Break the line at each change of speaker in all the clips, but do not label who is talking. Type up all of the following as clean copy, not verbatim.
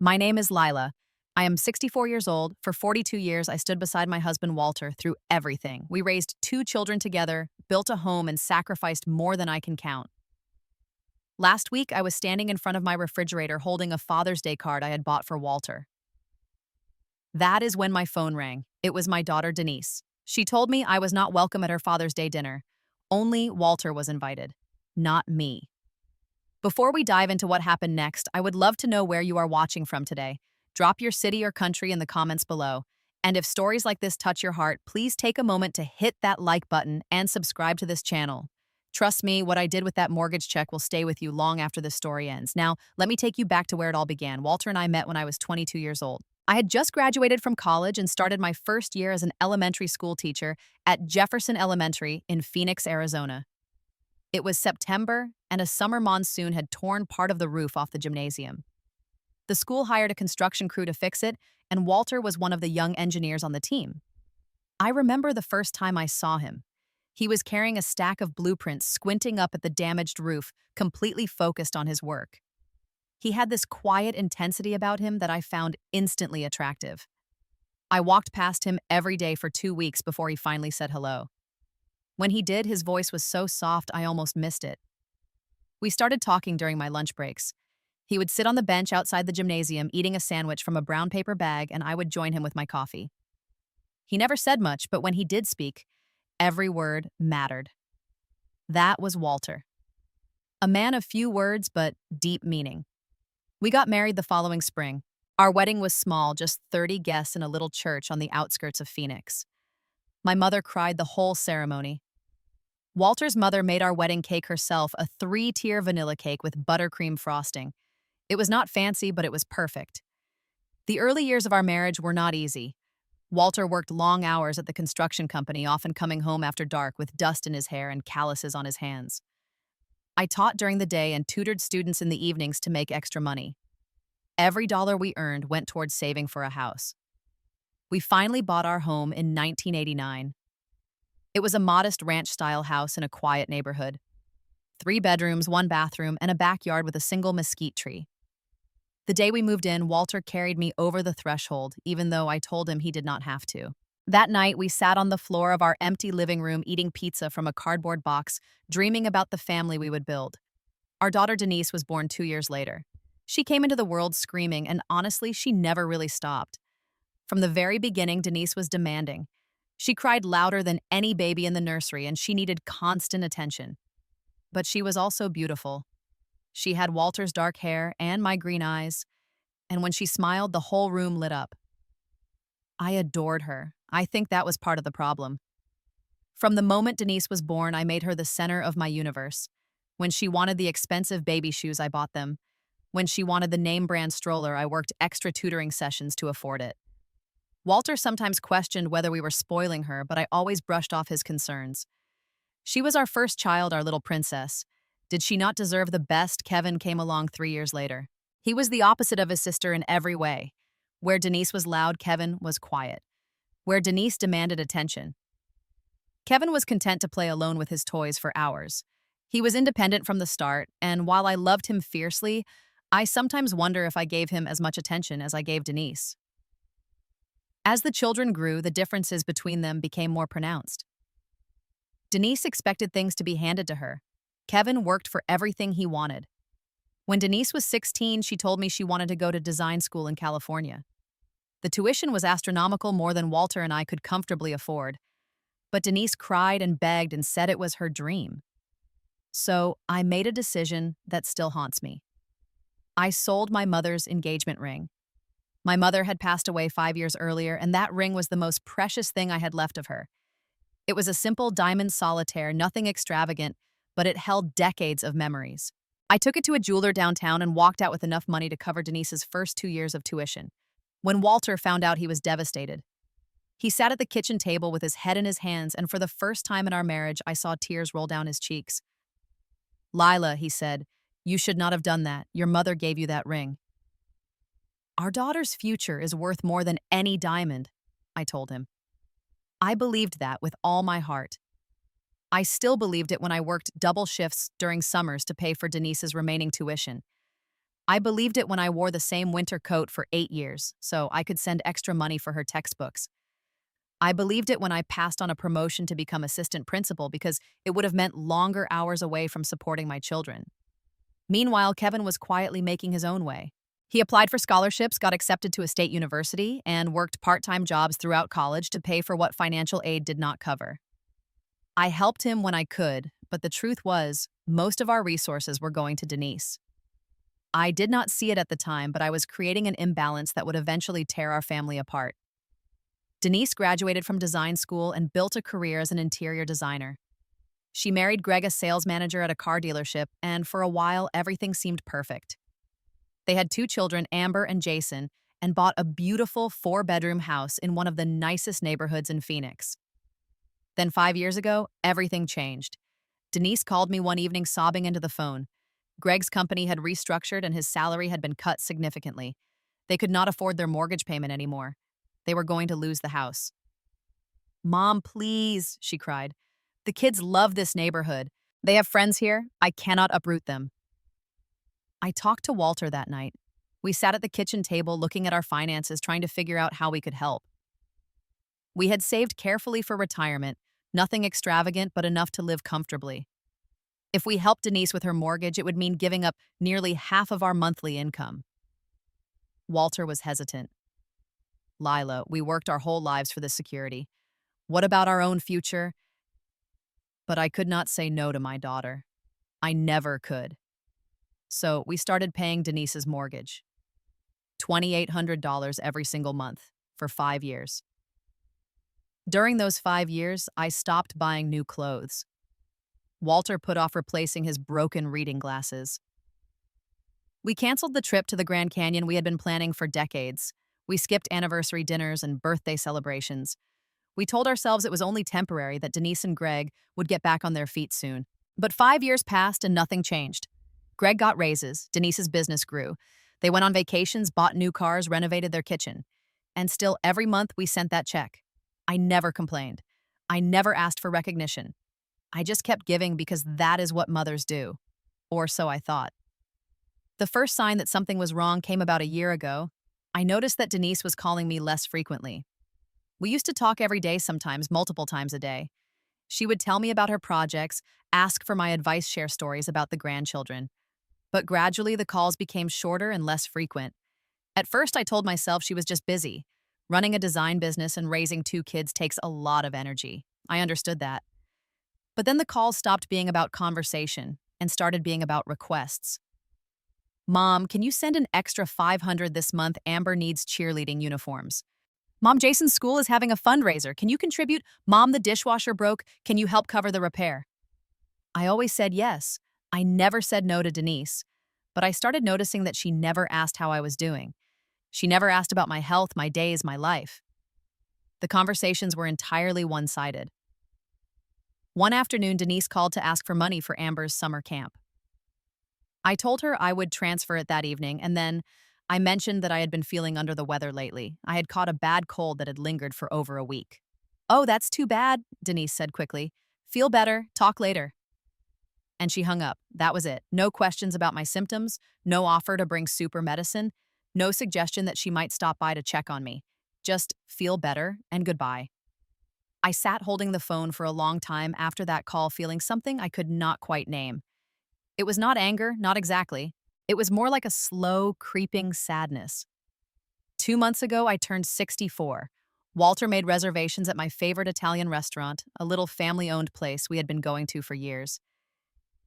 My name is Lila. I am 64 years old. For 42 years, I stood beside my husband Walter through everything. We raised two children together, built a home, and sacrificed more than I can count. Last week, I was standing in front of my refrigerator holding a Father's Day card I had bought for Walter. That is when my phone rang. It was my daughter Denise. She told me I was not welcome at her Father's Day dinner. Only Walter was invited, not me. Before we dive into what happened next, I would love to know where you are watching from today. Drop your city or country in the comments below. And if stories like this touch your heart, please take a moment to hit that like button and subscribe to this channel. Trust me, what I did with that mortgage check will stay with you long after this story ends. Now, let me take you back to where it all began. Walter and I met when I was 22 years old. I had just graduated from college and started my first year as an elementary school teacher at Jefferson Elementary in Phoenix, Arizona. It was September, and a summer monsoon had torn part of the roof off the gymnasium. The school hired a construction crew to fix it, and Walter was one of the young engineers on the team. I remember the first time I saw him. He was carrying a stack of blueprints, squinting up at the damaged roof, completely focused on his work. He had this quiet intensity about him that I found instantly attractive. I walked past him every day for 2 weeks before he finally said hello. When he did, his voice was so soft I almost missed it. We started talking during my lunch breaks. He would sit on the bench outside the gymnasium eating a sandwich from a brown paper bag, and I would join him with my coffee. He never said much, but when he did speak, every word mattered. That was Walter. A man of few words but deep meaning. We got married the following spring. Our wedding was small, just 30 guests in a little church on the outskirts of Phoenix. My mother cried the whole ceremony. Walter's mother made our wedding cake herself, a 3-tier vanilla cake with buttercream frosting. It was not fancy, but it was perfect. The early years of our marriage were not easy. Walter worked long hours at the construction company, often coming home after dark with dust in his hair and calluses on his hands. I taught during the day and tutored students in the evenings to make extra money. Every dollar we earned went towards saving for a house. We finally bought our home in 1989. It was a modest ranch-style house in a quiet neighborhood. 3 bedrooms, 1 bathroom, and a backyard with a single mesquite tree. The day we moved in, Walter carried me over the threshold, even though I told him he did not have to. That night, we sat on the floor of our empty living room eating pizza from a cardboard box, dreaming about the family we would build. Our daughter Denise was born 2 years later. She came into the world screaming, and honestly, she never really stopped. From the very beginning, Denise was demanding. She cried louder than any baby in the nursery, and she needed constant attention. But she was also beautiful. She had Walter's dark hair and my green eyes, and when she smiled, the whole room lit up. I adored her. I think that was part of the problem. From the moment Denise was born, I made her the center of my universe. When she wanted the expensive baby shoes, I bought them. When she wanted the name brand stroller, I worked extra tutoring sessions to afford it. Walter sometimes questioned whether we were spoiling her, but I always brushed off his concerns. She was our first child, our little princess. Did she not deserve the best? Kevin came along 3 years later. He was the opposite of his sister in every way. Where Denise was loud, Kevin was quiet. Where Denise demanded attention. Kevin was content to play alone with his toys for hours. He was independent from the start, and while I loved him fiercely, I sometimes wonder if I gave him as much attention as I gave Denise. As the children grew, the differences between them became more pronounced. Denise expected things to be handed to her. Kevin worked for everything he wanted. When Denise was 16, she told me she wanted to go to design school in California. The tuition was astronomical, more than Walter and I could comfortably afford. But Denise cried and begged and said it was her dream. So I made a decision that still haunts me. I sold my mother's engagement ring. My mother had passed away 5 years earlier, and that ring was the most precious thing I had left of her. It was a simple diamond solitaire, nothing extravagant, but it held decades of memories. I took it to a jeweler downtown and walked out with enough money to cover Denise's first 2 years of tuition. When Walter found out, he was devastated. He sat at the kitchen table with his head in his hands, and for the first time in our marriage, I saw tears roll down his cheeks. "Lila," he said, "you should not have done that. Your mother gave you that ring." "Our daughter's future is worth more than any diamond," I told him. I believed that with all my heart. I still believed it when I worked double shifts during summers to pay for Denise's remaining tuition. I believed it when I wore the same winter coat for 8 years, so I could send extra money for her textbooks. I believed it when I passed on a promotion to become assistant principal because it would have meant longer hours away from supporting my children. Meanwhile, Kevin was quietly making his own way. He applied for scholarships, got accepted to a state university, and worked part-time jobs throughout college to pay for what financial aid did not cover. I helped him when I could, but the truth was, most of our resources were going to Denise. I did not see it at the time, but I was creating an imbalance that would eventually tear our family apart. Denise graduated from design school and built a career as an interior designer. She married Greg, a sales manager at a car dealership, and for a while, everything seemed perfect. They had 2 children, Amber and Jason, and bought a beautiful 4-bedroom house in one of the nicest neighborhoods in Phoenix. Then 5 years ago, everything changed. Denise called me one evening sobbing into the phone. Greg's company had restructured and his salary had been cut significantly. They could not afford their mortgage payment anymore. They were going to lose the house. "Mom, please," she cried. "The kids love this neighborhood. They have friends here. I cannot uproot them." I talked to Walter that night. We sat at the kitchen table looking at our finances, trying to figure out how we could help. We had saved carefully for retirement, nothing extravagant, but enough to live comfortably. If we helped Denise with her mortgage, it would mean giving up nearly half of our monthly income. Walter was hesitant. "Lila, we worked our whole lives for this security. What about our own future?" But I could not say no to my daughter. I never could. So we started paying Denise's mortgage. $2,800 every single month for 5 years. During those 5 years, I stopped buying new clothes. Walter put off replacing his broken reading glasses. We canceled the trip to the Grand Canyon we had been planning for decades. We skipped anniversary dinners and birthday celebrations. We told ourselves it was only temporary, that Denise and Greg would get back on their feet soon. But 5 years passed and nothing changed. Greg got raises, Denise's business grew. They went on vacations, bought new cars, renovated their kitchen. And still every month we sent that check. I never complained. I never asked for recognition. I just kept giving because that is what mothers do. Or so I thought. The first sign that something was wrong came about a year ago. I noticed that Denise was calling me less frequently. We used to talk every day, sometimes multiple times a day. She would tell me about her projects, ask for my advice, share stories about the grandchildren. But gradually the calls became shorter and less frequent. At first I told myself she was just busy. Running a design business and raising 2 kids takes a lot of energy. I understood that. But then the calls stopped being about conversation and started being about requests. "Mom, can you send an extra $500 this month? Amber needs cheerleading uniforms." "Mom, Jason's school is having a fundraiser. Can you contribute?" "Mom, the dishwasher broke. Can you help cover the repair?" I always said yes. I never said no to Denise. But I started noticing that she never asked how I was doing. She never asked about my health, my days, my life. The conversations were entirely one-sided. One afternoon, Denise called to ask for money for Amber's summer camp. I told her I would transfer it that evening, and then I mentioned that I had been feeling under the weather lately. I had caught a bad cold that had lingered for over a week. "Oh, that's too bad," Denise said quickly. "Feel better. Talk later." And she hung up. That was it. No questions about my symptoms, no offer to bring soup or medicine, no suggestion that she might stop by to check on me. Just feel better and goodbye. I sat holding the phone for a long time after that call, feeling something I could not quite name. It was not anger, not exactly. It was more like a slow, creeping sadness. 2 months ago, I turned 64. Walter made reservations at my favorite Italian restaurant, a little family-owned place we had been going to for years.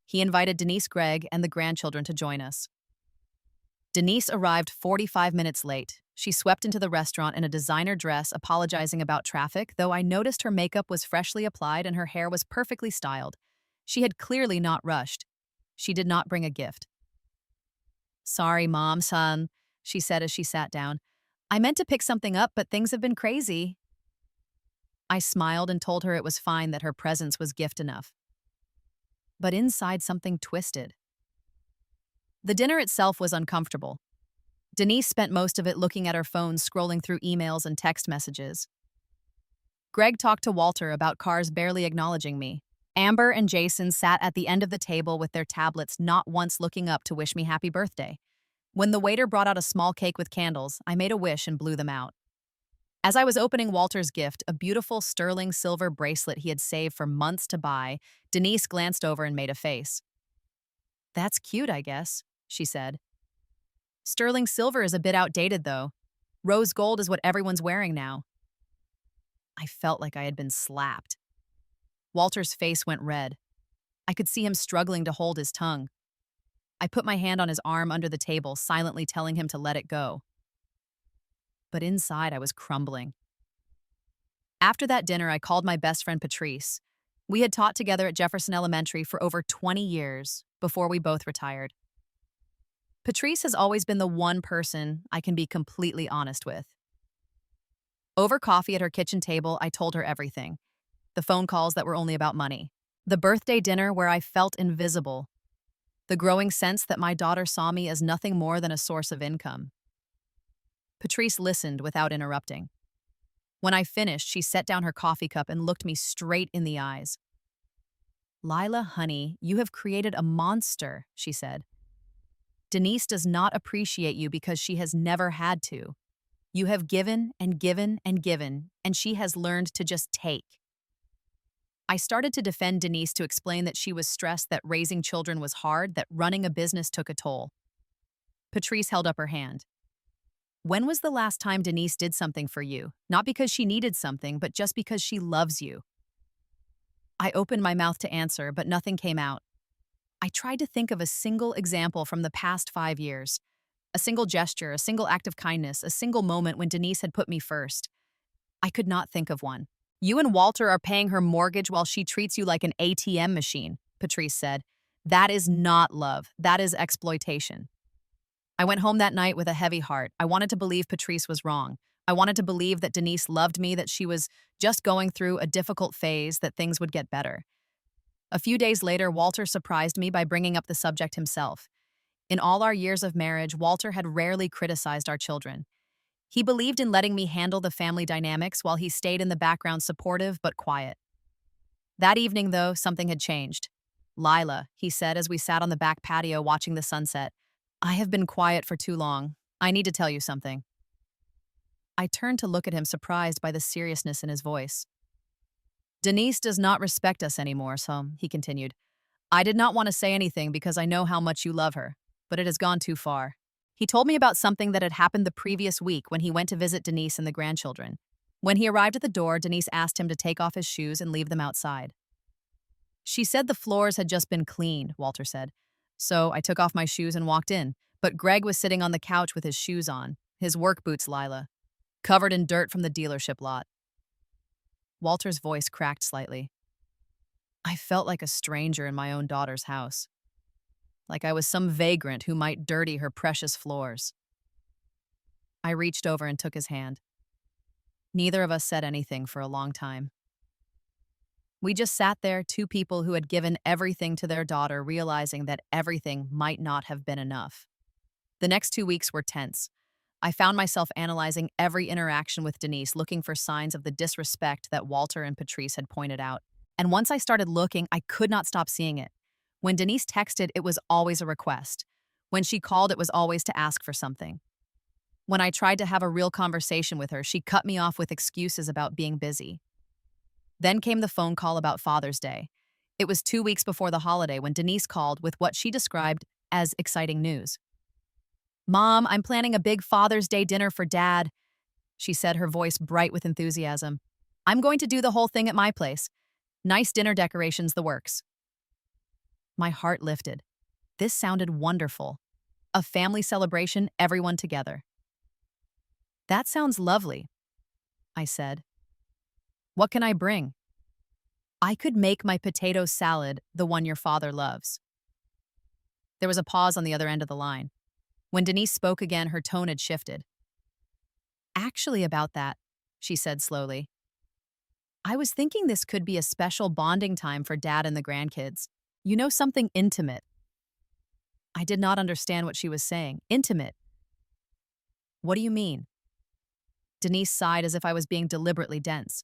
He invited Denise, Greg, and the grandchildren to join us. Denise arrived 45 minutes late. She swept into the restaurant in a designer dress, apologizing about traffic, though I noticed her makeup was freshly applied and her hair was perfectly styled. She had clearly not rushed. She did not bring a gift. "Sorry, Mom, son," she said as she sat down. "I meant to pick something up, but things have been crazy." I smiled and told her it was fine, that her presence was gift enough. But inside, something twisted. The dinner itself was uncomfortable. Denise spent most of it looking at her phone, scrolling through emails and text messages. Greg talked to Walter about cars, barely acknowledging me. Amber and Jason sat at the end of the table with their tablets, not once looking up to wish me happy birthday. When the waiter brought out a small cake with candles, I made a wish and blew them out. As I was opening Walter's gift, a beautiful sterling silver bracelet he had saved for months to buy, Denise glanced over and made a face. "That's cute, I guess," she said. "Sterling silver is a bit outdated, though. Rose gold is what everyone's wearing now." I felt like I had been slapped. Walter's face went red. I could see him struggling to hold his tongue. I put my hand on his arm under the table, silently telling him to let it go. But inside, I was crumbling. After that dinner, I called my best friend Patrice. We had taught together at Jefferson Elementary for over 20 years before we both retired. Patrice has always been the one person I can be completely honest with. Over coffee at her kitchen table, I told her everything. The phone calls that were only about money. The birthday dinner where I felt invisible. The growing sense that my daughter saw me as nothing more than a source of income. Patrice listened without interrupting. When I finished, she set down her coffee cup and looked me straight in the eyes. "Lila, honey, you have created a monster," she said. "Denise does not appreciate you because she has never had to. You have given and given and given, and she has learned to just take." I started to defend Denise, to explain that she was stressed, that raising children was hard, that running a business took a toll. Patrice held up her hand. "When was the last time Denise did something for you? Not because she needed something, but just because she loves you." I opened my mouth to answer, but nothing came out. I tried to think of a single example from the past 5 years. A single gesture, a single act of kindness, a single moment when Denise had put me first. I could not think of one. "You and Walter are paying her mortgage while she treats you like an ATM machine," Patrice said. "That is not love. That is exploitation." I went home that night with a heavy heart. I wanted to believe Patrice was wrong. I wanted to believe that Denise loved me, that she was just going through a difficult phase, that things would get better. A few days later, Walter surprised me by bringing up the subject himself. In all our years of marriage, Walter had rarely criticized our children. He believed in letting me handle the family dynamics while he stayed in the background, supportive but quiet. That evening, though, something had changed. "Lila," he said as we sat on the back patio watching the sunset, "I have been quiet for too long. I need to tell you something." I turned to look at him, surprised by the seriousness in his voice. "Denise does not respect us anymore, so," he continued. "I did not want to say anything because I know how much you love her, but it has gone too far." He told me about something that had happened the previous week when he went to visit Denise and the grandchildren. When he arrived at the door, Denise asked him to take off his shoes and leave them outside. "She said the floors had just been cleaned," Walter said. "So I took off my shoes and walked in, but Greg was sitting on the couch with his shoes on, his work boots, Lila, covered in dirt from the dealership lot." Walter's voice cracked slightly. I felt like a stranger in my own daughter's house. Like I was some vagrant who might dirty her precious floors. I reached over and took his hand. Neither of us said anything for a long time. We just sat there, two people who had given everything to their daughter, realizing that everything might not have been enough. The next 2 weeks were tense. I found myself analyzing every interaction with Denise, looking for signs of the disrespect that Walter and Patrice had pointed out. And once I started looking, I could not stop seeing it. When Denise texted, it was always a request. When she called, it was always to ask for something. When I tried to have a real conversation with her, she cut me off with excuses about being busy. Then came the phone call about Father's Day. It was 2 weeks before the holiday when Denise called with what she described as exciting news. "Mom, I'm planning a big Father's Day dinner for Dad," she said, her voice bright with enthusiasm. "I'm going to do the whole thing at my place. Nice dinner decorations, the works." My heart lifted. This sounded wonderful. A family celebration, everyone together. "That sounds lovely," I said. "What can I bring?" "I could make my potato salad, the one your father loves." There was a pause on the other end of the line. When Denise spoke again, her tone had shifted. "Actually, about that," she said slowly. "I was thinking this could be a special bonding time for Dad and the grandkids. You know, something intimate." I did not understand what she was saying. Intimate? What do you mean? Denise sighed as if I was being deliberately dense.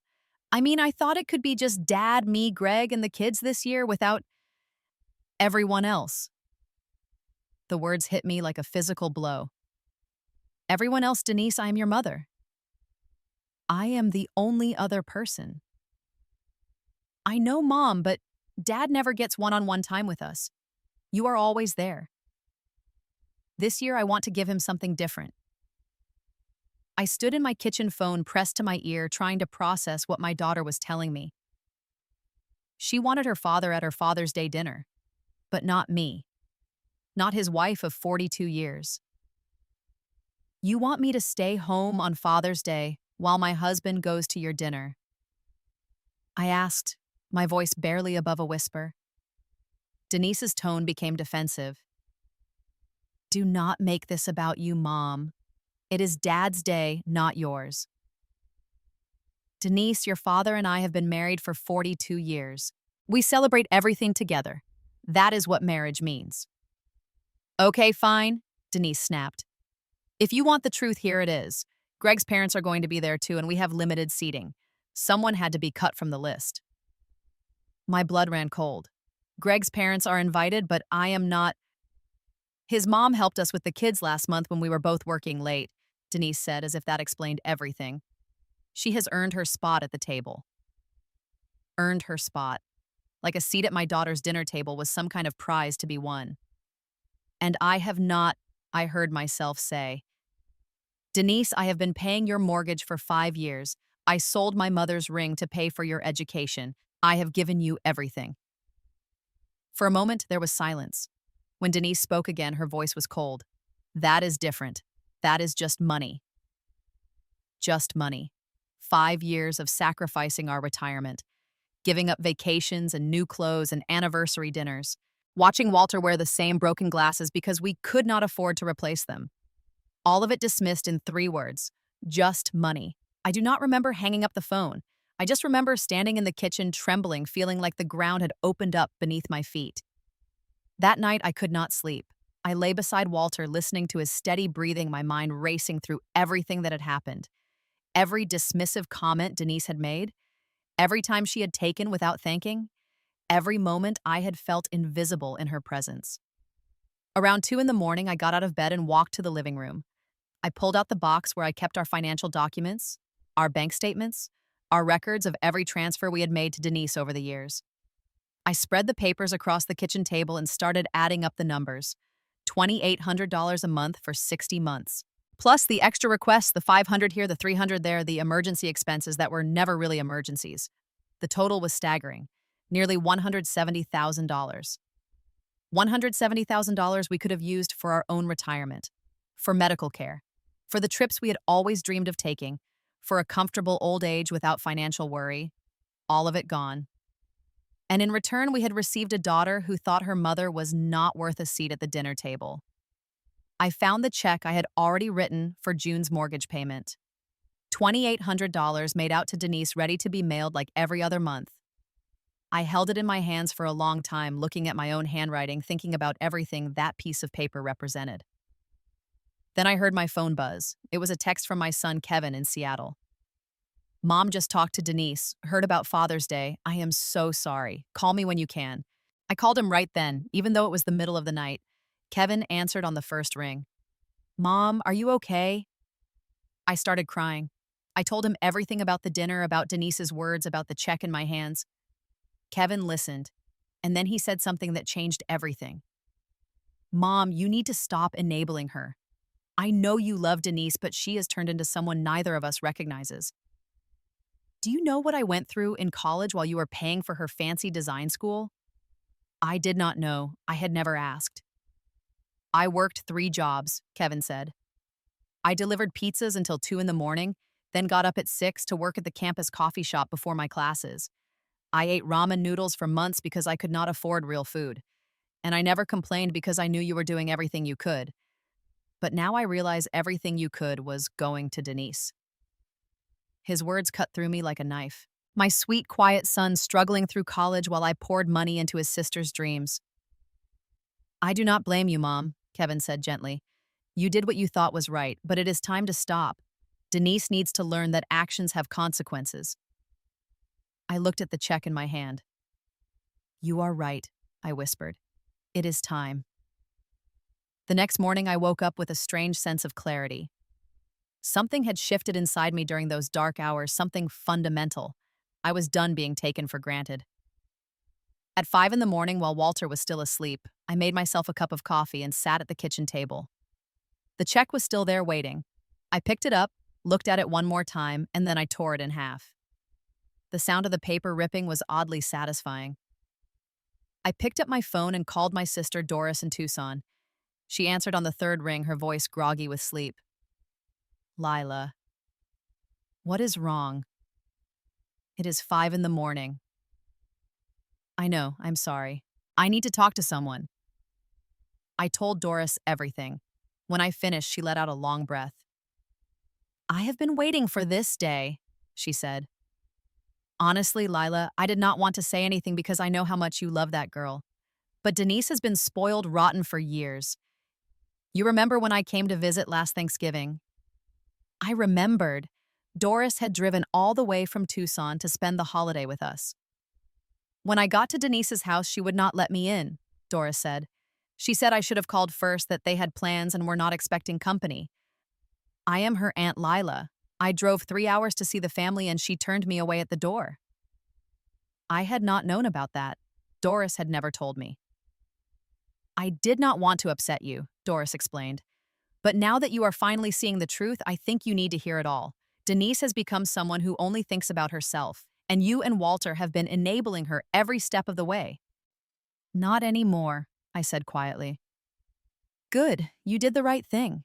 "I mean, I thought it could be just Dad, me, Greg, and the kids this year without everyone else." The words hit me like a physical blow. Everyone else, Denise, I am your mother. I am the only other person. I know, Mom, but Dad never gets one-on-one time with us. You are always there. This year, I want to give him something different. I stood in my kitchen phone pressed to my ear, trying to process what my daughter was telling me. She wanted her father at her Father's Day dinner, but not me. Not his wife of 42 years. You want me to stay home on Father's Day while my husband goes to your dinner? I asked, my voice barely above a whisper. Denise's tone became defensive. Do not make this about you, Mom. It is Dad's day, not yours. Denise, your father and I have been married for 42 years. We celebrate everything together. That is what marriage means. Okay, fine, Denise snapped. If you want the truth, here it is. Greg's parents are going to be there too, and we have limited seating. Someone had to be cut from the list. My blood ran cold. Greg's parents are invited, but I am not. His mom helped us with the kids last month when we were both working late, Denise said, as if that explained everything. She has earned her spot at the table. Earned her spot. Like a seat at my daughter's dinner table was some kind of prize to be won. And I have not, I heard myself say. Denise, I have been paying your mortgage for 5 years. I sold my mother's ring to pay for your education. I have given you everything. For a moment, there was silence. When Denise spoke again, her voice was cold. That is different. That is just money. Just money. 5 years of sacrificing our retirement, giving up vacations and new clothes and anniversary dinners, watching Walter wear the same broken glasses because we could not afford to replace them. All of it dismissed in 3 words. Just money. I do not remember hanging up the phone. I just remember standing in the kitchen trembling, feeling like the ground had opened up beneath my feet. That night, I could not sleep. I lay beside Walter, listening to his steady breathing, my mind racing through everything that had happened. Every dismissive comment Denise had made, every time she had taken without thanking, every moment I had felt invisible in her presence. Around 2 in the morning, I got out of bed and walked to the living room. I pulled out the box where I kept our financial documents, our bank statements, our records of every transfer we had made to Denise over the years. I spread the papers across the kitchen table and started adding up the numbers. $2,800 a month for 60 months. Plus the extra requests, the 500 here, the 300 there, the emergency expenses that were never really emergencies. The total was staggering. Nearly $170,000. $170,000 we could have used for our own retirement, for medical care, for the trips we had always dreamed of taking, for a comfortable old age without financial worry. All of it gone. And in return, we had received a daughter who thought her mother was not worth a seat at the dinner table. I found the check I had already written for June's mortgage payment. $2,800 made out to Denise, ready to be mailed like every other month. I held it in my hands for a long time, looking at my own handwriting, thinking about everything that piece of paper represented. Then I heard my phone buzz. It was a text from my son, Kevin, in Seattle. Mom just talked to Denise, heard about Father's Day. I am so sorry. Call me when you can. I called him right then, even though it was the middle of the night. Kevin answered on the first ring. Mom, are you okay? I started crying. I told him everything about the dinner, about Denise's words, about the check in my hands. Kevin listened, and then he said something that changed everything. Mom, you need to stop enabling her. I know you love Denise, but she has turned into someone neither of us recognizes. Do you know what I went through in college while you were paying for her fancy design school? I did not know. I had never asked. I worked 3 jobs, Kevin said. I delivered pizzas until 2 in the morning, then got up at 6 to work at the campus coffee shop before my classes. I ate ramen noodles for months because I could not afford real food. And I never complained because I knew you were doing everything you could. But now I realize everything you could was going to Denise. His words cut through me like a knife. My sweet, quiet son struggling through college while I poured money into his sister's dreams. I do not blame you, Mom, Kevin said gently. You did what you thought was right, but it is time to stop. Denise needs to learn that actions have consequences. I looked at the check in my hand. You are right, I whispered. It is time. The next morning, I woke up with a strange sense of clarity. Something had shifted inside me during those dark hours, something fundamental. I was done being taken for granted. At 5 in the morning, while Walter was still asleep, I made myself a cup of coffee and sat at the kitchen table. The check was still there waiting. I picked it up, looked at it one more time, and then I tore it in half. The sound of the paper ripping was oddly satisfying. I picked up my phone and called my sister Doris in Tucson. She answered on the third ring, her voice groggy with sleep. Lila. What is wrong? It is 5 in the morning. I know, I'm sorry. I need to talk to someone. I told Doris everything. When I finished, she let out a long breath. I have been waiting for this day, she said. Honestly, Lila, I did not want to say anything because I know how much you love that girl. But Denise has been spoiled rotten for years. You remember when I came to visit last Thanksgiving? I remembered. Doris had driven all the way from Tucson to spend the holiday with us. When I got to Denise's house, she would not let me in, Doris said. She said I should have called first, that they had plans and were not expecting company. I am her Aunt Lila. I drove 3 hours to see the family and she turned me away at the door. I had not known about that. Doris had never told me. I did not want to upset you, Doris explained. But now that you are finally seeing the truth, I think you need to hear it all. Denise has become someone who only thinks about herself, and you and Walter have been enabling her every step of the way. Not anymore, I said quietly. Good, you did the right thing.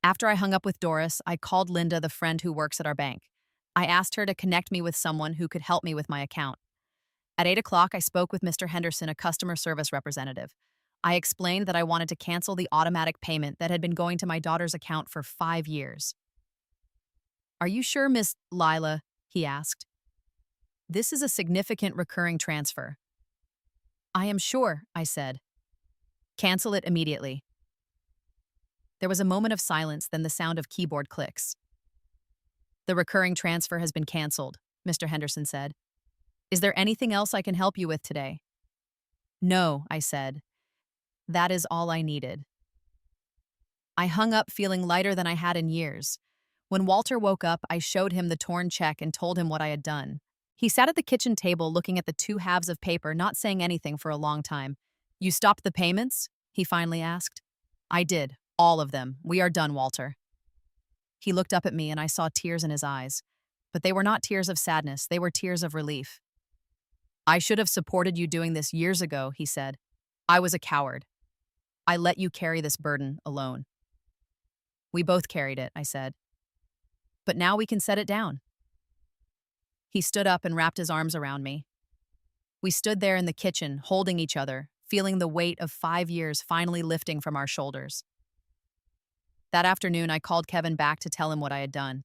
After I hung up with Doris, I called Linda, the friend who works at our bank. I asked her to connect me with someone who could help me with my account. At 8 o'clock, I spoke with Mr. Henderson, a customer service representative. I explained that I wanted to cancel the automatic payment that had been going to my daughter's account for 5 years. Are you sure, Miss Lila? He asked. This is a significant recurring transfer. I am sure, I said. Cancel it immediately. There was a moment of silence, then the sound of keyboard clicks. The recurring transfer has been canceled, Mr. Henderson said. Is there anything else I can help you with today? No, I said. That is all I needed. I hung up feeling lighter than I had in years. When Walter woke up, I showed him the torn check and told him what I had done. He sat at the kitchen table looking at the 2 halves of paper, not saying anything for a long time. You stopped the payments? He finally asked. I did. All of them. We are done, Walter. He looked up at me and I saw tears in his eyes. But they were not tears of sadness, they were tears of relief. I should have supported you doing this years ago, he said. I was a coward. I let you carry this burden alone. We both carried it, I said. But now we can set it down. He stood up and wrapped his arms around me. We stood there in the kitchen, holding each other, feeling the weight of 5 years finally lifting from our shoulders. That afternoon, I called Kevin back to tell him what I had done.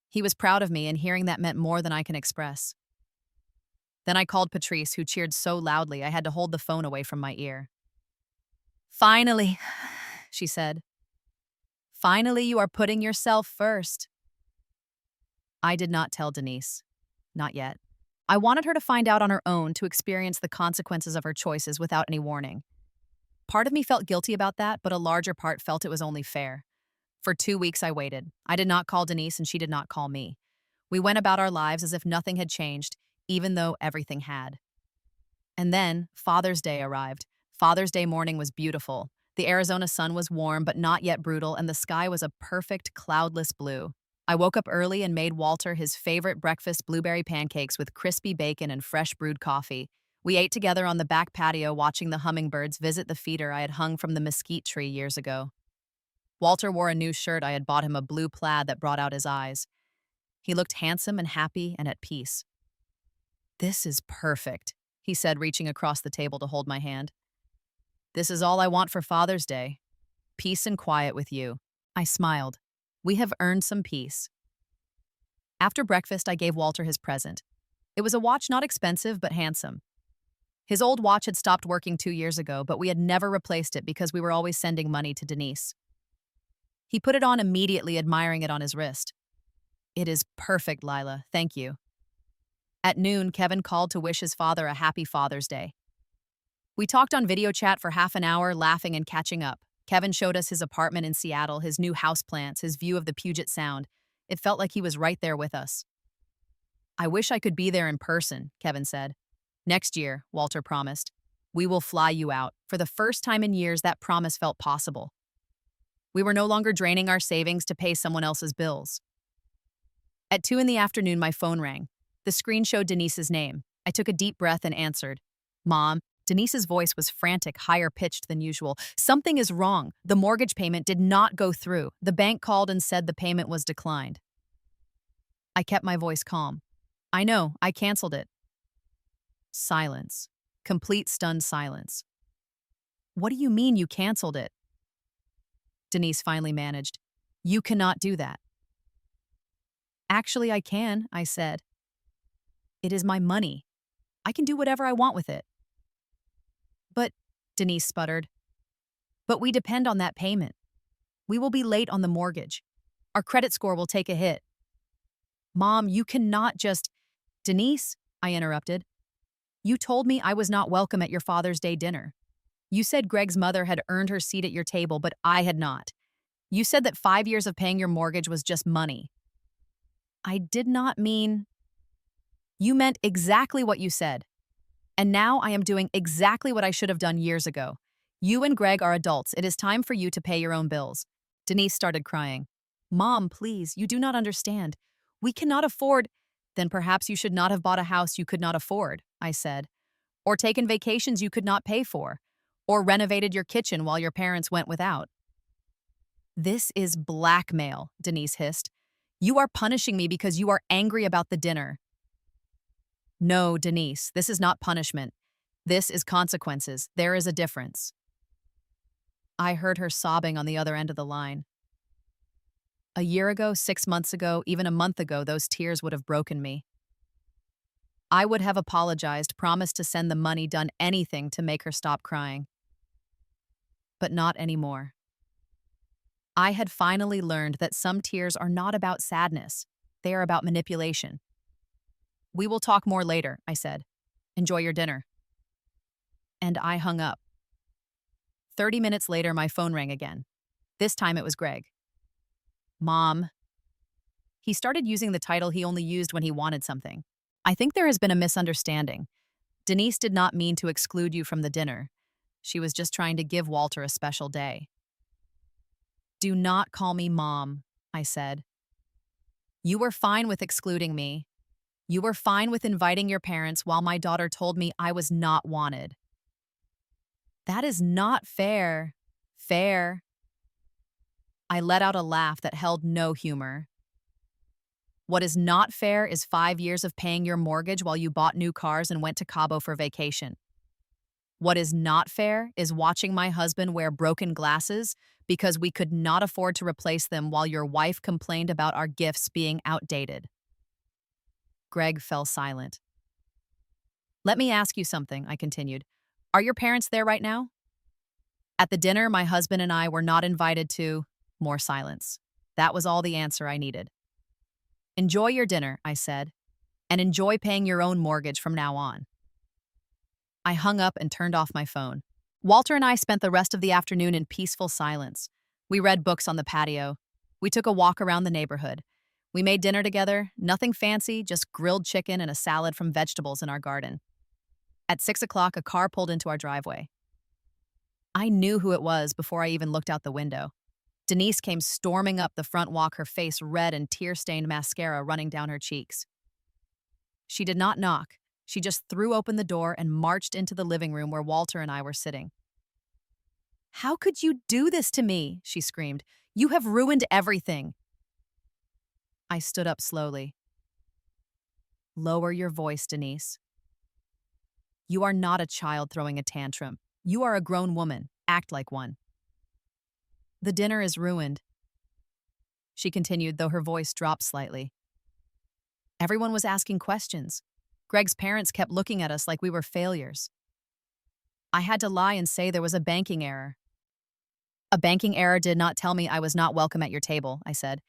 He was proud of me, and hearing that meant more than I can express. Then I called Patrice, who cheered so loudly I had to hold the phone away from my ear. Finally, she said. Finally, you are putting yourself first. I did not tell Denise. Not yet. I wanted her to find out on her own, to experience the consequences of her choices without any warning. Part of me felt guilty about that, but a larger part felt it was only fair. For 2 weeks I waited. I did not call Denise and she did not call me. We went about our lives as if nothing had changed, even though everything had. And then Father's Day arrived. Father's Day morning was beautiful. The Arizona sun was warm but not yet brutal, and the sky was a perfect cloudless blue. I woke up early and made Walter his favorite breakfast, blueberry pancakes with crispy bacon and fresh brewed coffee. We ate together on the back patio, watching the hummingbirds visit the feeder I had hung from the mesquite tree years ago. Walter wore a new shirt. I had bought him, a blue plaid that brought out his eyes. He looked handsome and happy and at peace. This is perfect, he said, reaching across the table to hold my hand. This is all I want for Father's Day. Peace and quiet with you. I smiled. We have earned some peace. After breakfast, I gave Walter his present. It was a watch, not expensive, but handsome. His old watch had stopped working 2 years ago, but we had never replaced it because we were always sending money to Denise. He put it on immediately, admiring it on his wrist. It is perfect, Lila. Thank you. At noon, Kevin called to wish his father a happy Father's Day. We talked on video chat for half an hour, laughing and catching up. Kevin showed us his apartment in Seattle, his new houseplants, his view of the Puget Sound. It felt like he was right there with us. I wish I could be there in person, Kevin said. Next year, Walter promised. We will fly you out. For the first time in years, that promise felt possible. We were no longer draining our savings to pay someone else's bills. At 2 in the afternoon, my phone rang. The screen showed Denise's name. I took a deep breath and answered. Mom. Denise's voice was frantic, higher pitched than usual. Something is wrong. The mortgage payment did not go through. The bank called and said the payment was declined. I kept my voice calm. I know, I canceled it. Silence. Complete stunned silence. What do you mean you canceled it? Denise finally managed. You cannot do that. Actually, I can, I said. It is my money. I can do whatever I want with it. But, Denise sputtered, but we depend on that payment. We will be late on the mortgage. Our credit score will take a hit. Mom, you cannot just… Denise, I interrupted. You told me I was not welcome at your Father's Day dinner. You said Greg's mother had earned her seat at your table, but I had not. You said that 5 years of paying your mortgage was just money. I did not mean… You meant exactly what you said. And now I am doing exactly what I should have done years ago. You and Greg are adults. It is time for you to pay your own bills. Denise started crying. Mom, please, you do not understand. We cannot afford… Then perhaps you should not have bought a house you could not afford, I said. Or taken vacations you could not pay for. Or renovated your kitchen while your parents went without. This is blackmail, Denise hissed. You are punishing me because you are angry about the dinner. No, Denise, this is not punishment. This is consequences. There is a difference. I heard her sobbing on the other end of the line. A year ago, 6 months ago, even a month ago, those tears would have broken me. I would have apologized, promised to send the money, done anything to make her stop crying. But not anymore. I had finally learned that some tears are not about sadness. They are about manipulation. We will talk more later, I said. Enjoy your dinner. And I hung up. 30 minutes later, my phone rang again. This time it was Greg. Mom. He started using the title he only used when he wanted something. I think there has been a misunderstanding. Denise did not mean to exclude you from the dinner. She was just trying to give Walter a special day. Do not call me Mom, I said. You were fine with excluding me. You were fine with inviting your parents while my daughter told me I was not wanted. That is not fair. Fair. I let out a laugh that held no humor. What is not fair is 5 years of paying your mortgage while you bought new cars and went to Cabo for vacation. What is not fair is watching my husband wear broken glasses because we could not afford to replace them while your wife complained about our gifts being outdated. Greg fell silent. Let me ask you something, I continued. Are your parents there right now? At the dinner, my husband and I were not invited to… More silence. That was all the answer I needed. Enjoy your dinner, I said, and enjoy paying your own mortgage from now on. I hung up and turned off my phone. Walter and I spent the rest of the afternoon in peaceful silence. We read books on the patio. We took a walk around the neighborhood. We made dinner together, nothing fancy, just grilled chicken and a salad from vegetables in our garden. At 6 o'clock, a car pulled into our driveway. I knew who it was before I even looked out the window. Denise came storming up the front walk, her face red and tear-stained mascara running down her cheeks. She did not knock. She just threw open the door and marched into the living room where Walter and I were sitting. How could you do this to me? She screamed. You have ruined everything. I stood up slowly. Lower your voice, Denise. You are not a child throwing a tantrum. You are a grown woman. Act like one. The dinner is ruined, she continued, though her voice dropped slightly. Everyone was asking questions. Greg's parents kept looking at us like we were failures. I had to lie and say there was a banking error. A banking error did not tell me I was not welcome at your table, I said.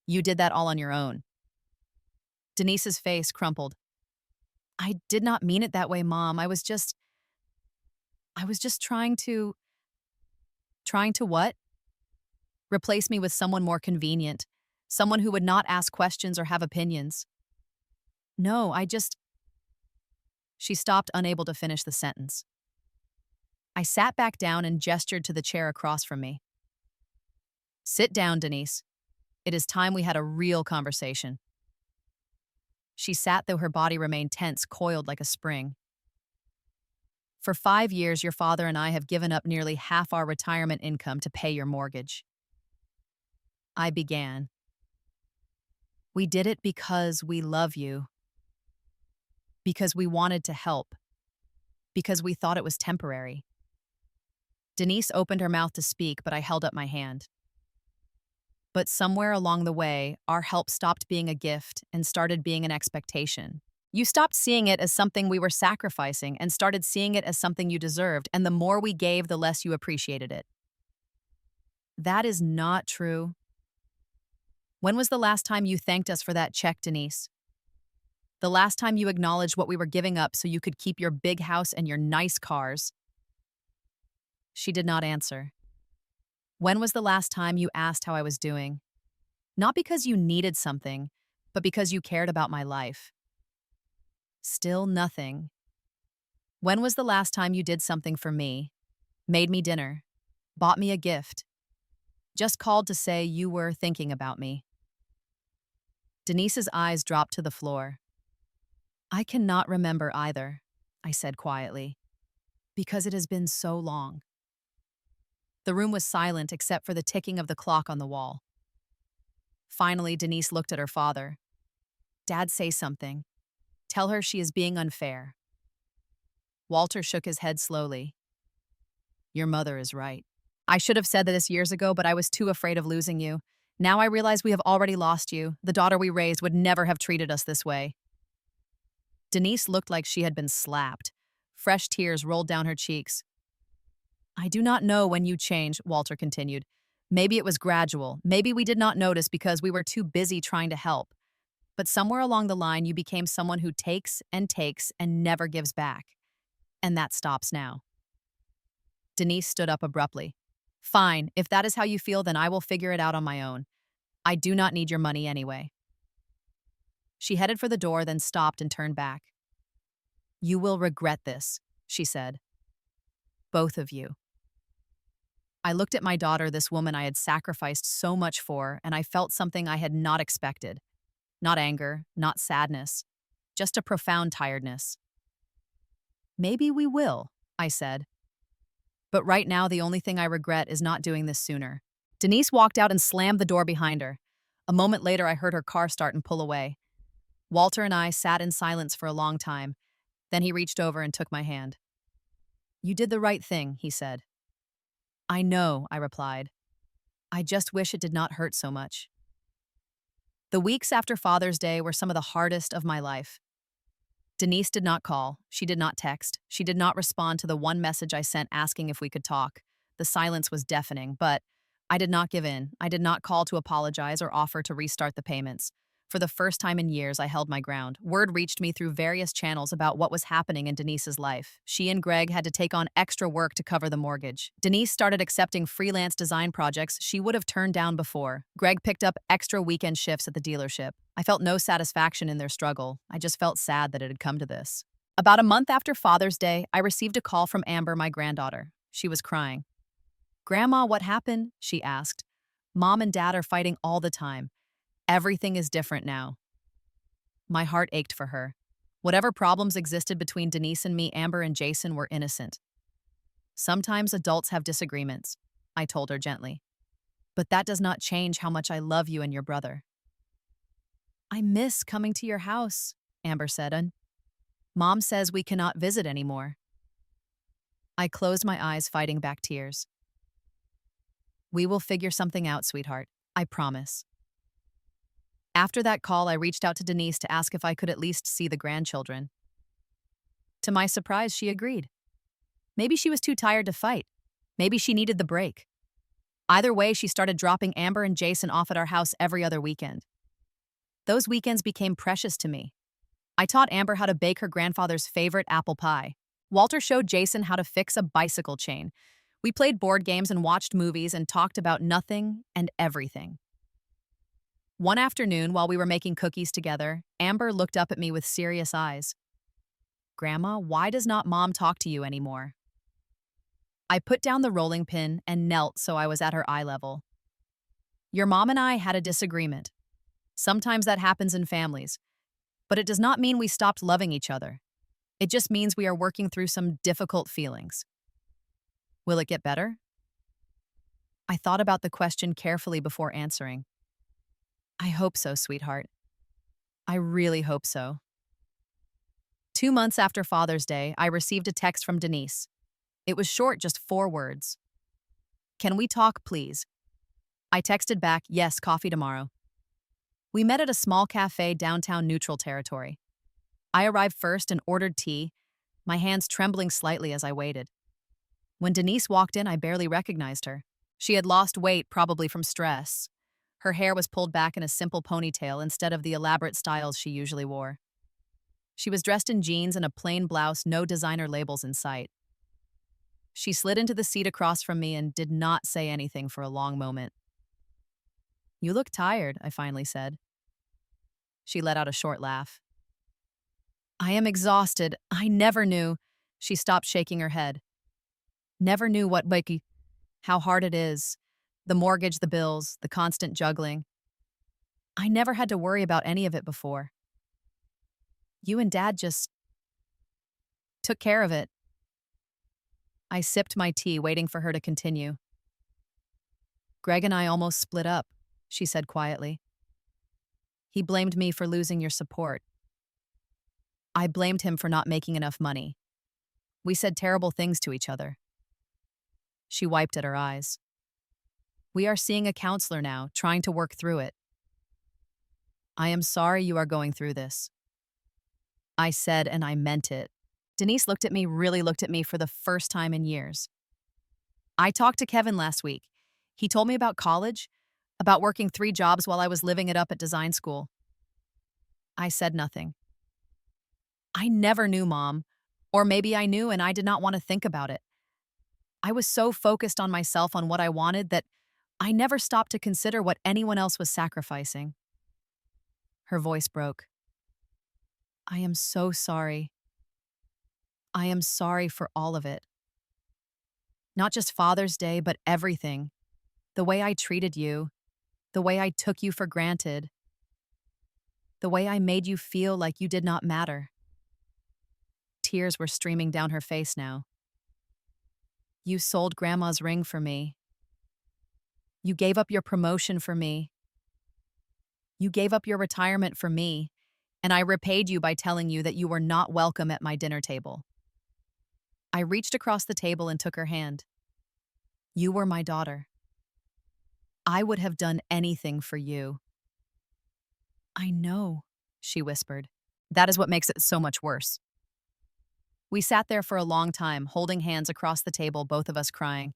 You did that all on your own. Denise's face crumpled. I did not mean it that way, Mom. I was just trying to what? Replace me with someone more convenient, someone who would not ask questions or have opinions. No, I just. She stopped, unable to finish the sentence. I sat back down and gestured to the chair across from me. Sit down, Denise. It is time we had a real conversation. She sat, though her body remained tense, coiled like a spring. For 5 years, your father and I have given up nearly half our retirement income to pay your mortgage. I began. We did it because we love you. Because we wanted to help. Because we thought it was temporary. Denise opened her mouth to speak, but I held up my hand. But somewhere along the way, our help stopped being a gift and started being an expectation. You stopped seeing it as something we were sacrificing and started seeing it as something you deserved, and the more we gave, the less you appreciated it. That is not true. When was the last time you thanked us for that check, Denise? The last time you acknowledged what we were giving up so you could keep your big house and your nice cars? She did not answer. When was the last time you asked how I was doing? Not because you needed something, but because you cared about my life. Still nothing. When was the last time you did something for me, made me dinner, bought me a gift, just called to say you were thinking about me? Denise's eyes dropped to the floor. I cannot remember either, I said quietly, because it has been so long. The room was silent except for the ticking of the clock on the wall. Finally, Denise looked at her father. Dad, say something. Tell her she is being unfair. Walter shook his head slowly. Your mother is right. I should have said this years ago, but I was too afraid of losing you. Now I realize we have already lost you. The daughter we raised would never have treated us this way. Denise looked like she had been slapped. Fresh tears rolled down her cheeks. I do not know when you changed, Walter continued. Maybe it was gradual. Maybe we did not notice because we were too busy trying to help. But somewhere along the line, you became someone who takes and never gives back. And that stops now. Denise stood up abruptly. Fine, if that is how you feel, then I will figure it out on my own. I do not need your money anyway. She headed for the door, then stopped and turned back. You will regret this, she said. Both of you. I looked at my daughter, this woman I had sacrificed so much for, and I felt something I had not expected. Not anger, not sadness, just a profound tiredness. Maybe we will, I said. But right now, the only thing I regret is not doing this sooner. Denise walked out and slammed the door behind her. A moment later, I heard her car start and pull away. Walter and I sat in silence for a long time. Then he reached over and took my hand. You did the right thing, he said. I know, I replied. I just wish it did not hurt so much. The weeks after Father's Day were some of the hardest of my life. Denise did not call. She did not text. She did not respond to the one message I sent asking if we could talk. The silence was deafening, but I did not give in. I did not call to apologize or offer to restart the payments. For the first time in years, I held my ground. Word reached me through various channels about what was happening in Denise's life. She and Greg had to take on extra work to cover the mortgage. Denise started accepting freelance design projects she would have turned down before. Greg picked up extra weekend shifts at the dealership. I felt no satisfaction in their struggle. I just felt sad that it had come to this. About a month after Father's Day, I received a call from Amber, my granddaughter. She was crying. Grandma, what happened? She asked. Mom and Dad are fighting all the time. Everything is different now. My heart ached for her. Whatever problems existed between Denise and me, Amber and Jason were innocent. Sometimes adults have disagreements, I told her gently. But that does not change how much I love you and your brother. I miss coming to your house, Amber said, and Mom says we cannot visit anymore. I closed my eyes, fighting back tears. We will figure something out, sweetheart. I promise. After that call, I reached out to Denise to ask if I could at least see the grandchildren. To my surprise, she agreed. Maybe she was too tired to fight. Maybe she needed the break. Either way, she started dropping Amber and Jason off at our house every other weekend. Those weekends became precious to me. I taught Amber how to bake her grandfather's favorite apple pie. Walter showed Jason how to fix a bicycle chain. We played board games and watched movies and talked about nothing and everything. One afternoon, while we were making cookies together, Amber looked up at me with serious eyes. "Grandma, why does not Mom talk to you anymore?" I put down the rolling pin and knelt so I was at her eye level. "Your mom and I had a disagreement. Sometimes that happens in families, but it does not mean we stopped loving each other. It just means we are working through some difficult feelings. Will it get better?" I thought about the question carefully before answering. "I hope so, sweetheart. I really hope so." 2 months after Father's Day, I received a text from Denise. It was short, just 4 words. "Can we talk, please?" I texted back, "Yes, coffee tomorrow." We met at a small cafe downtown Neutral Territory. I arrived first and ordered tea, my hands trembling slightly as I waited. When Denise walked in, I barely recognized her. She had lost weight, probably from stress. Her hair was pulled back in a simple ponytail instead of the elaborate styles she usually wore. She was dressed in jeans and a plain blouse, no designer labels in sight. She slid into the seat across from me and did not say anything for a long moment. "You look tired," I finally said. She let out a short laugh. "I am exhausted. I never knew." She stopped shaking her head. "Never knew how hard it is. The mortgage, the bills, the constant juggling. I never had to worry about any of it before. You and Dad just took care of it." I sipped my tea, waiting for her to continue. "Greg and I almost split up," she said quietly. "He blamed me for losing your support. I blamed him for not making enough money. We said terrible things to each other." She wiped at her eyes. "We are seeing a counselor now, trying to work through it." "I am sorry you are going through this." I said, and I meant it. Denise really looked at me for the first time in years. "I talked to Kevin last week. He told me about college, about working 3 jobs while I was living it up at design school." I said nothing. I never knew, Mom. Or maybe I knew and I did not want to think about it. I was so focused on myself, on what I wanted, that I never stopped to consider what anyone else was sacrificing. Her voice broke. "I am so sorry. I am sorry for all of it. Not just Father's Day, but everything. The way I treated you, the way I took you for granted, the way I made you feel like you did not matter." Tears were streaming down her face now. "You sold Grandma's ring for me. You gave up your promotion for me. You gave up your retirement for me, and I repaid you by telling you that you were not welcome at my dinner table." I reached across the table and took her hand. "You were my daughter. I would have done anything for you." "I know," she whispered. "That is what makes it so much worse." We sat there for a long time, holding hands across the table, both of us crying.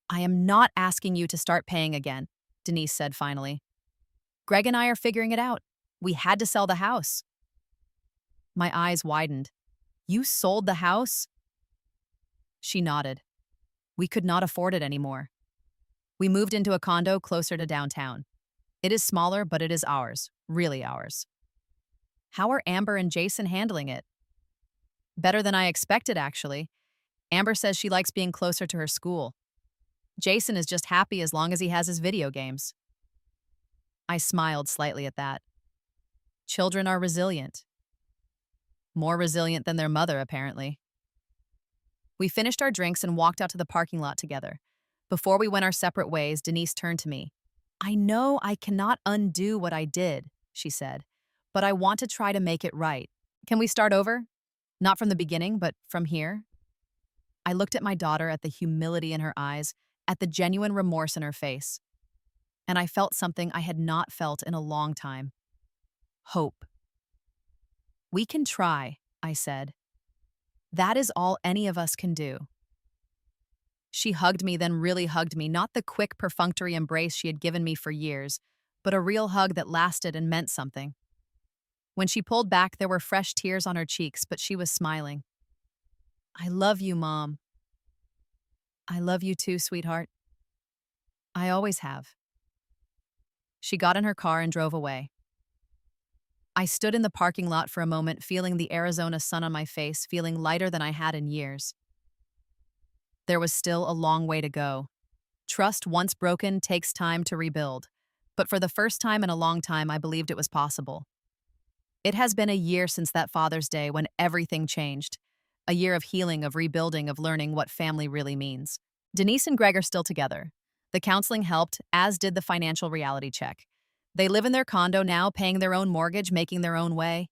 "I am not asking you to start paying again," Denise said finally. "Greg and I are figuring it out. We had to sell the house." My eyes widened. "You sold the house?" She nodded. "We could not afford it anymore. We moved into a condo closer to downtown. It is smaller, but it is ours, really ours." "How are Amber and Jason handling it?" "Better than I expected, actually. Amber says she likes being closer to her school. Jason is just happy as long as he has his video games." I smiled slightly at that. Children are resilient. More resilient than their mother, apparently. We finished our drinks and walked out to the parking lot together. Before we went our separate ways, Denise turned to me. "I know I cannot undo what I did," she said, "but I want to try to make it right. Can we start over? Not from the beginning, but from here?" I looked at my daughter, at the humility in her eyes, at the genuine remorse in her face. And I felt something I had not felt in a long time. Hope. "We can try," I said. "That is all any of us can do." She hugged me, then really hugged me, not the quick, perfunctory embrace she had given me for years, but a real hug that lasted and meant something. When she pulled back, there were fresh tears on her cheeks, but she was smiling. I love you, Mom. I love you too, sweetheart. I always have. She got in her car and drove away. I stood in the parking lot for a moment, feeling the Arizona sun on my face, feeling lighter than I had in years. There was still a long way to go. Trust, once broken, takes time to rebuild. But for the first time in a long time, I believed it was possible. It has been a year since that Father's Day when everything changed. A year of healing, of rebuilding, of learning what family really means. Denise and Greg are still together. The counseling helped, as did the financial reality check. They live in their condo now, paying their own mortgage, making their own way.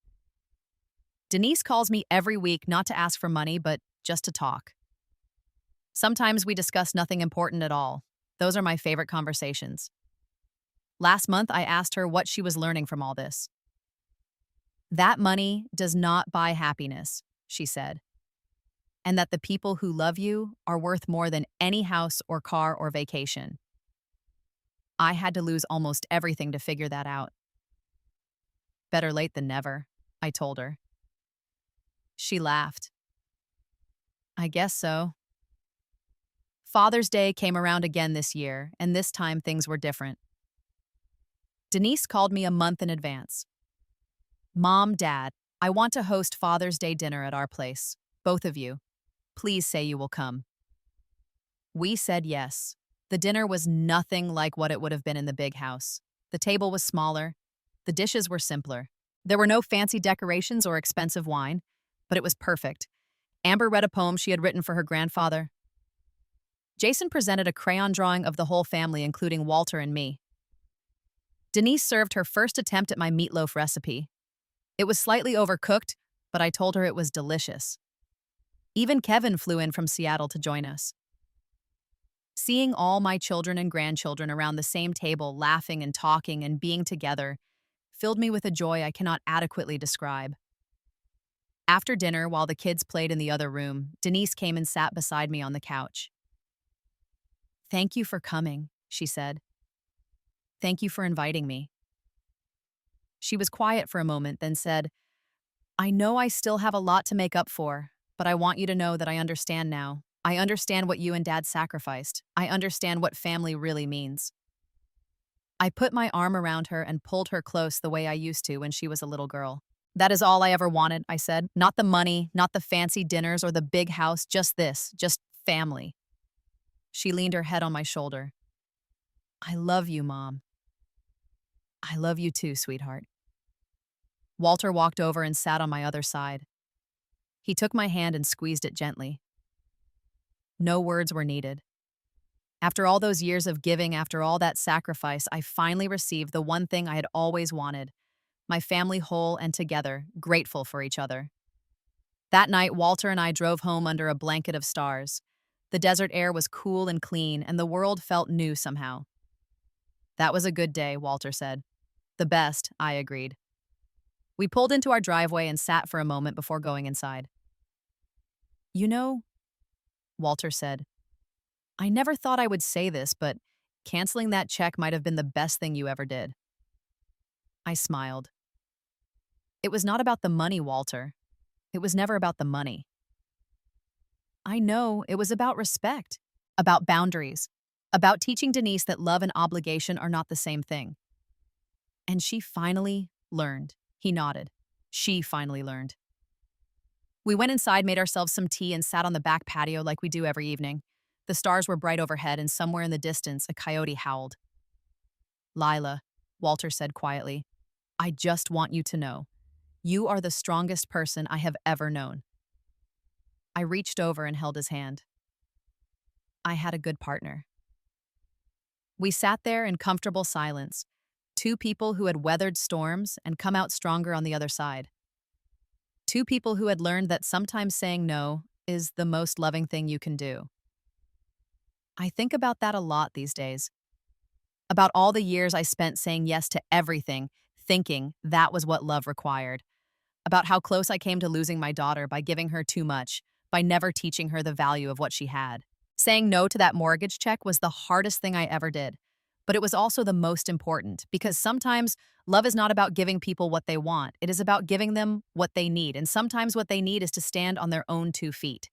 Denise calls me every week not to ask for money, but just to talk. Sometimes we discuss nothing important at all. Those are my favorite conversations. Last month, I asked her what she was learning from all this. That money does not buy happiness, she said, and that the people who love you are worth more than any house or car or vacation. I had to lose almost everything to figure that out. Better late than never, I told her. She laughed. I guess so. Father's Day came around again this year, and this time things were different. Denise called me a month in advance. Mom, Dad, I want to host Father's Day dinner at our place. Both of you. Please say you will come. We said yes. The dinner was nothing like what it would have been in the big house. The table was smaller. The dishes were simpler. There were no fancy decorations or expensive wine, but it was perfect. Amber read a poem she had written for her grandfather. Jason presented a crayon drawing of the whole family, including Walter and me. Denise served her first attempt at my meatloaf recipe. It was slightly overcooked, but I told her it was delicious. Even Kevin flew in from Seattle to join us. Seeing all my children and grandchildren around the same table, laughing and talking and being together, filled me with a joy I cannot adequately describe. After dinner, while the kids played in the other room, Denise came and sat beside me on the couch. "Thank you for coming," she said. "Thank you for inviting me." She was quiet for a moment, then said, "I know I still have a lot to make up for, but I want you to know that I understand now. I understand what you and Dad sacrificed. I understand what family really means." I put my arm around her and pulled her close the way I used to when she was a little girl. "That is all I ever wanted," I said. "Not the money, not the fancy dinners or the big house, just this, just family." She leaned her head on my shoulder. "I love you, Mom." "I love you too, sweetheart." Walter walked over and sat on my other side. He took my hand and squeezed it gently. No words were needed. After all those years of giving, after all that sacrifice, I finally received the one thing I had always wanted: my family whole and together, grateful for each other. That night, Walter and I drove home under a blanket of stars. The desert air was cool and clean, and the world felt new somehow. "That was a good day," Walter said. "The best," I agreed. We pulled into our driveway and sat for a moment before going inside. "You know," Walter said, "I never thought I would say this, but canceling that check might have been the best thing you ever did." I smiled. "It was not about the money, Walter. It was never about the money." "I know, it was about respect, about boundaries, about teaching Denise that love and obligation are not the same thing." And she finally learned. He nodded. She finally learned. We went inside, made ourselves some tea, and sat on the back patio like we do every evening. The stars were bright overhead, and somewhere in the distance, a coyote howled. "Lila," Walter said quietly, "I just want you to know, you are the strongest person I have ever known." I reached over and held his hand. I had a good partner. We sat there in comfortable silence, two people who had weathered storms and come out stronger on the other side. Two people who had learned that sometimes saying no is the most loving thing you can do. I think about that a lot these days. About all the years I spent saying yes to everything, thinking that was what love required. About how close I came to losing my daughter by giving her too much, by never teaching her the value of what she had. Saying no to that mortgage check was the hardest thing I ever did. But it was also the most important, because sometimes love is not about giving people what they want. It is about giving them what they need. And sometimes what they need is to stand on their own 2 feet.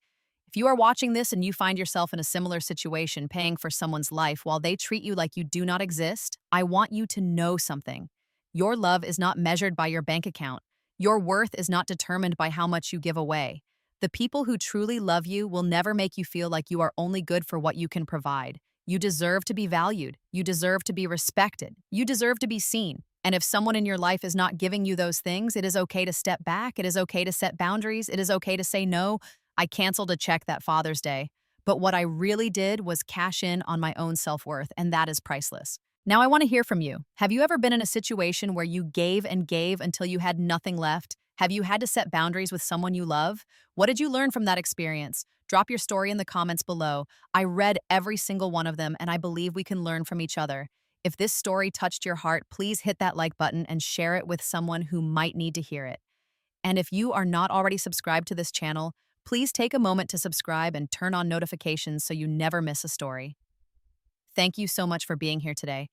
If you are watching this and you find yourself in a similar situation, paying for someone's life while they treat you like you do not exist, I want you to know something. Your love is not measured by your bank account. Your worth is not determined by how much you give away. The people who truly love you will never make you feel like you are only good for what you can provide. You deserve to be valued. You deserve to be respected. You deserve to be seen. And if someone in your life is not giving you those things, it is okay to step back. It is okay to set boundaries. It is okay to say no. I canceled a check that Father's Day, but what I really did was cash in on my own self-worth, and that is priceless. Now I want to hear from you. Have you ever been in a situation where you gave and gave until you had nothing left? Have you had to set boundaries with someone you love? What did you learn from that experience? Drop your story in the comments below. I read every single one of them, and I believe we can learn from each other. If this story touched your heart, please hit that like button and share it with someone who might need to hear it. And if you are not already subscribed to this channel, please take a moment to subscribe and turn on notifications so you never miss a story. Thank you so much for being here today.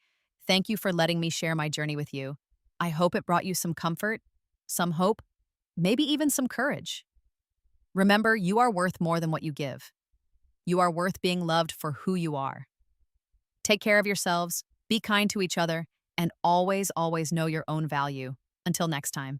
Thank you for letting me share my journey with you. I hope it brought you some comfort, some hope, maybe even some courage. Remember, you are worth more than what you give. You are worth being loved for who you are. Take care of yourselves, be kind to each other, and always, always know your own value. Until next time.